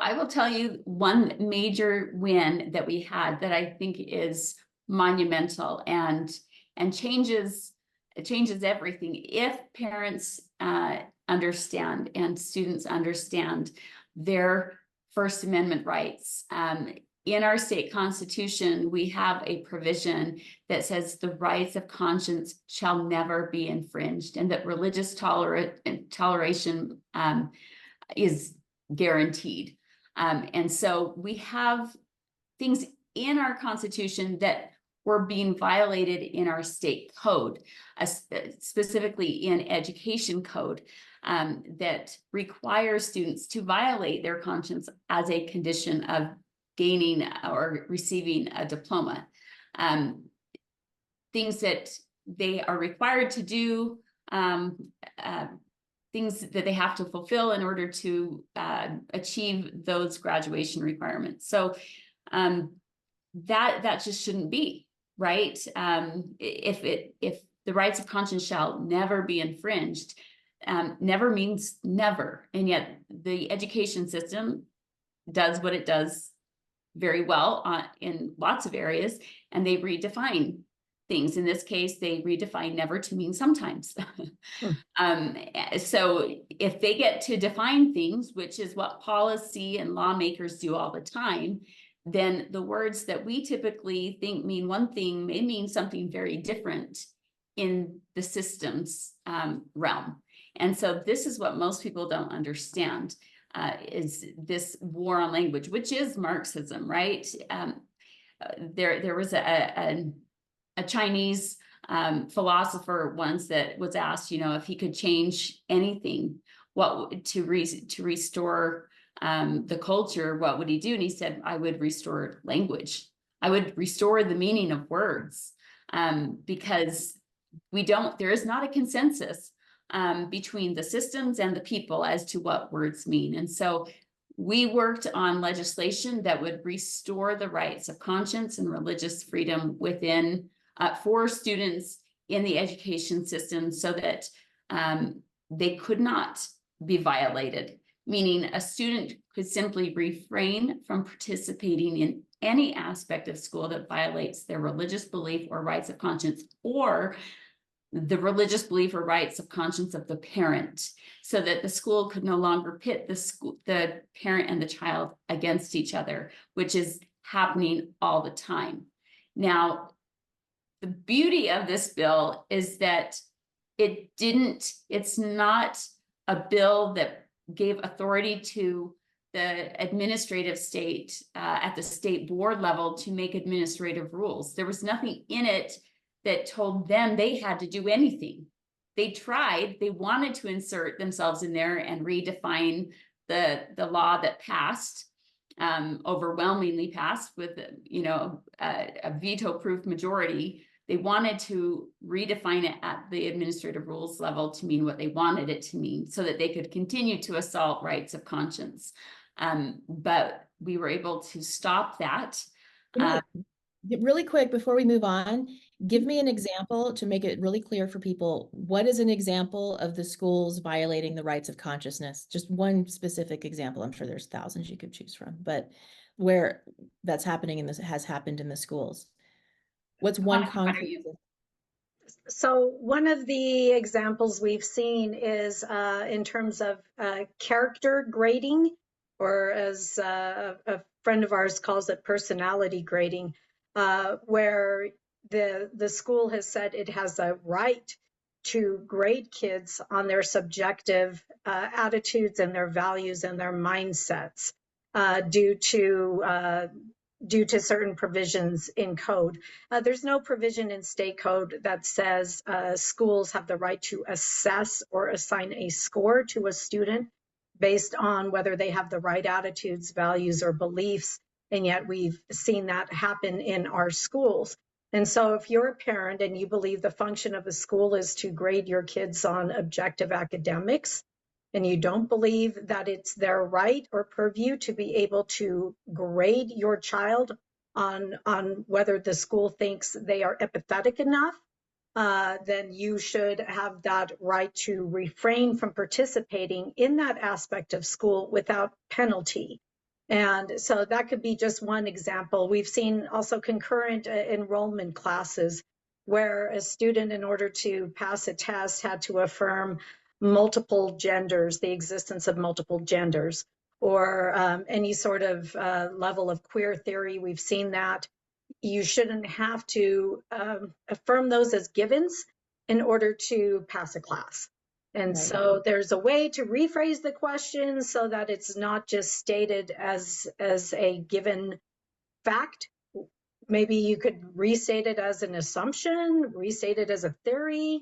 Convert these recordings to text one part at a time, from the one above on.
I will tell you one major win that we had that I think is monumental and changes everything. If parents understand and students understand their First Amendment rights. In our state constitution, we have a provision that says the rights of conscience shall never be infringed, and that religious toleration is guaranteed. And so we have things in our constitution that were being violated in our state code, specifically in education code, that requires students to violate their conscience as a condition of gaining or receiving a diploma. Things that they are required to do, things that they have to fulfill in order to achieve those graduation requirements. So that just shouldn't be, right? If the rights of conscience shall never be infringed, never means never. And yet the education system does what it does very well in lots of areas, and they redefine things. In this case, they redefine never to mean sometimes. So if they get to define things, which is what policy and lawmakers do all the time, then the words that we typically think mean one thing may mean something very different in the system's realm. And so this is what most people don't understand, is this war on language, which is Marxism, right? There was a Chinese philosopher once that was asked, if he could change anything, to restore the culture, what would he do? And he said, I would restore language. I would restore the meaning of words, because there is not a consensus between the systems and the people as to what words mean. And so we worked on legislation that would restore the rights of conscience and religious freedom within for students in the education system, so that they could not be violated, meaning a student could simply refrain from participating in any aspect of school that violates their religious belief or rights of conscience, or the religious belief or rights of conscience of the parent, so that the school could no longer pit the parent and the child against each other, which is happening all the time. Now, the beauty of this bill is that it's not a bill that gave authority to the administrative state at the state board level to make administrative rules. There was nothing in it that told them they had to do anything. They tried, they wanted to insert themselves in there and redefine the law that passed, overwhelmingly passed with a veto-proof majority. They wanted to redefine it at the administrative rules level to mean what they wanted it to mean, so that they could continue to assault rights of conscience. But we were able to stop that. Really quick, before we move on, give me an example to make it really clear for people. What is an example of the schools violating the rights of consciousness? Just one specific example. I'm sure there's thousands you could choose from, but where that's happening has happened in the schools. What's one concrete? So one of the examples we've seen is in terms of character grading, or as a friend of ours calls it, personality grading, where the school has said it has a right to grade kids on their subjective attitudes and their values and their mindsets due to certain provisions in code. There's no provision in state code that says schools have the right to assess or assign a score to a student based on whether they have the right attitudes, values, or beliefs. And yet we've seen that happen in our schools. And so if you're a parent and you believe the function of a school is to grade your kids on objective academics, and you don't believe that it's their right or purview to be able to grade your child on whether the school thinks they are empathetic enough, then you should have that right to refrain from participating in that aspect of school without penalty. And so that could be just one example. We've seen also concurrent enrollment classes where a student, in order to pass a test, had to affirm multiple genders, the existence of multiple genders, or any sort of level of queer theory. We've seen that. You shouldn't have to affirm those as givens in order to pass a class. And Right. so there's a way to rephrase the question so that it's not just stated as a given fact. Maybe you could restate it as an assumption, restate it as a theory.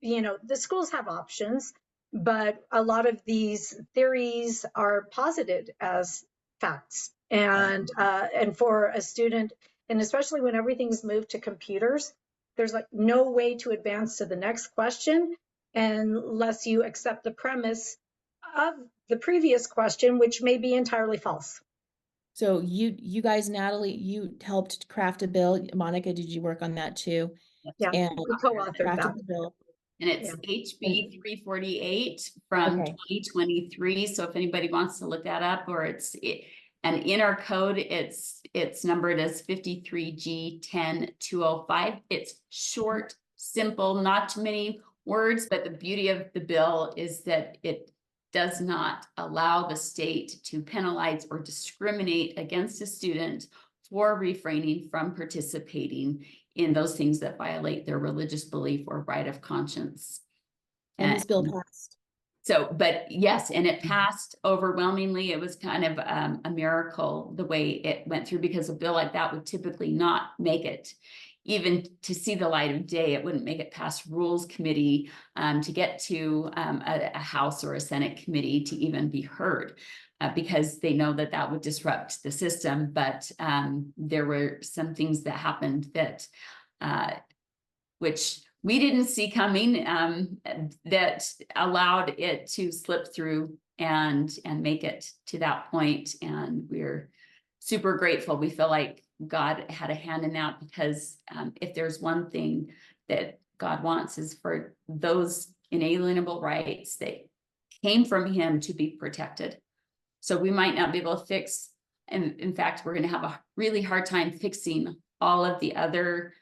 You know, the schools have options, but a lot of these theories are posited as facts. And for a student, and especially when everything's moved to computers, there's like no way to advance to the next question unless you accept the premise of the previous question, which may be entirely false. So you guys, Natalie, you helped craft a bill. Monica, did you work on that too? Yeah, And we co-authored that. crafted the bill. And it's HB 348 from Okay. 2023. So if anybody wants to look that up, or and in our code, it's numbered as 53G10205. It's short, simple, not too many words, but the beauty of the bill is that it does not allow the state to penalize or discriminate against a student for refraining from participating in those things that violate their religious belief or right of conscience. And this bill passed. So, but yes, and it passed overwhelmingly. It was kind of a miracle the way it went through, because a bill like that would typically not make it even to see the light of day. It wouldn't make it past Rules Committee to get to a House or a Senate committee to even be heard. Because they know that that would disrupt the system. But there were some things that happened that which we didn't see coming, that allowed it to slip through and make it to that point. And we're super grateful. We feel like God had a hand in that, because if there's one thing that God wants, is for those inalienable rights that came from him to be protected. So we might not be able to fix, and in fact, we're going to have a really hard time fixing all of the other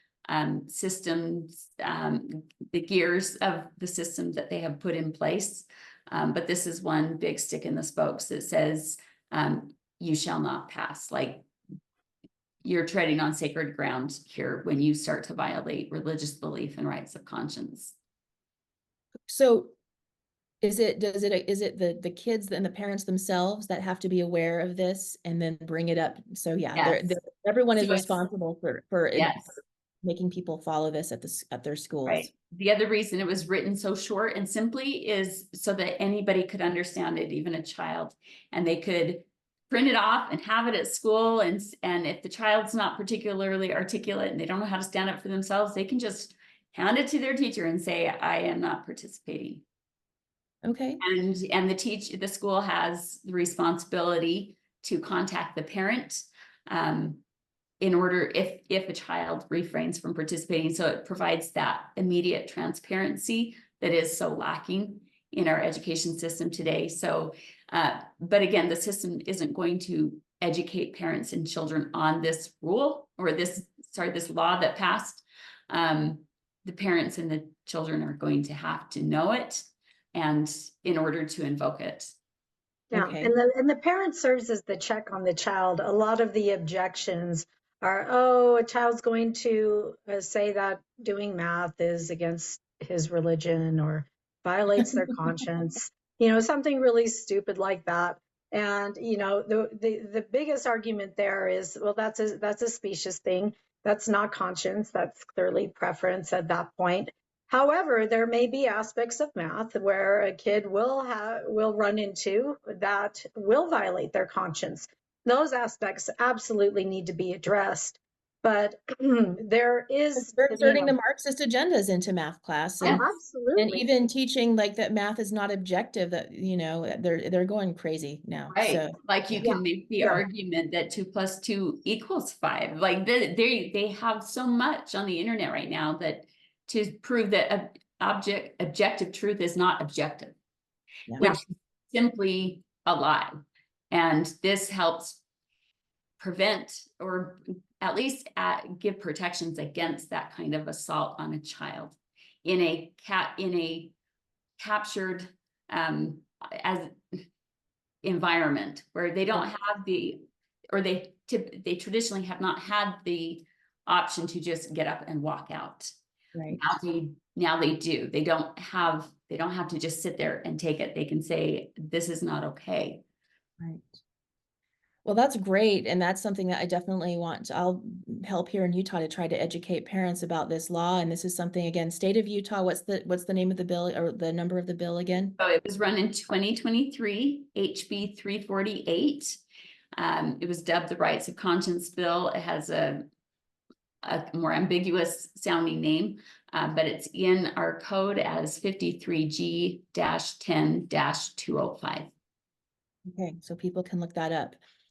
systems, the gears of the system that they have put in place. But this is one big stick in the spokes that says, you shall not pass. Like, you're treading on sacred ground here when you start to violate religious belief and rights of conscience. So is it the kids and the parents themselves that have to be aware of this and then bring it up? So yeah, Yes. everyone is So responsible for yes. making people follow this at their schools. Right. The other reason it was written so short and simply is so that anybody could understand it, even a child, and they could print it off and have it at school. And if the child's not particularly articulate and they don't know how to stand up for themselves, they can just hand it to their teacher and say, I am not participating. Okay. And the school has the responsibility to contact the parent in order if a child refrains from participating. So it provides that immediate transparency that is so lacking in our education system today. So, but again, the system isn't going to educate parents and children on this rule or this law that passed. The parents and the children are going to have to know it, and in order to invoke it. Yeah, Okay. and the parent serves as the check on the child. A lot of the objections are, oh, a child's going to say that doing math is against his religion or violates their conscience, something really stupid like that. And the biggest argument there is, well, that's a specious thing. That's not conscience. That's clearly preference at that point. However, there may be aspects of math where a kid will run into that will violate their conscience. Those aspects absolutely need to be addressed. But there is They're inserting the Marxist agendas into math class, and absolutely, even teaching like that math is not objective. That they're going crazy now. Right. So like you can make the argument that 2 + 2 = 5. Like they have so much on the internet right now that to prove that objective truth is not objective, which is simply a lie. And this helps prevent, or at least give protections against that kind of assault on a child in a captured as environment where they don't have or they traditionally have not had the option to just get up and walk out. Right. Now they do. They don't have to just sit there and take it. They can say, this is not okay. Right. Well, that's great. And that's something that I definitely I'll help here in Utah to try to educate parents about this law. And this is something, again, state of Utah, what's the name of the bill, or the number of the bill again? So it was run in 2023, HB 348. It was dubbed the Rights of Conscience Bill. It has a more ambiguous sounding name, but it's in our code as 53G-10-205. Okay, so people can look that up.